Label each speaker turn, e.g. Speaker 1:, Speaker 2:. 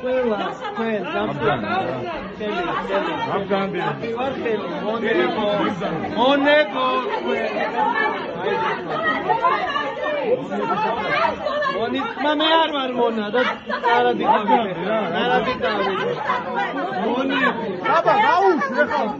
Speaker 1: ყველა თქვენ მონეგო მონიტმა მე არ ვარ მონა და არადიკავი მონი აბა გაუშვე ხალხ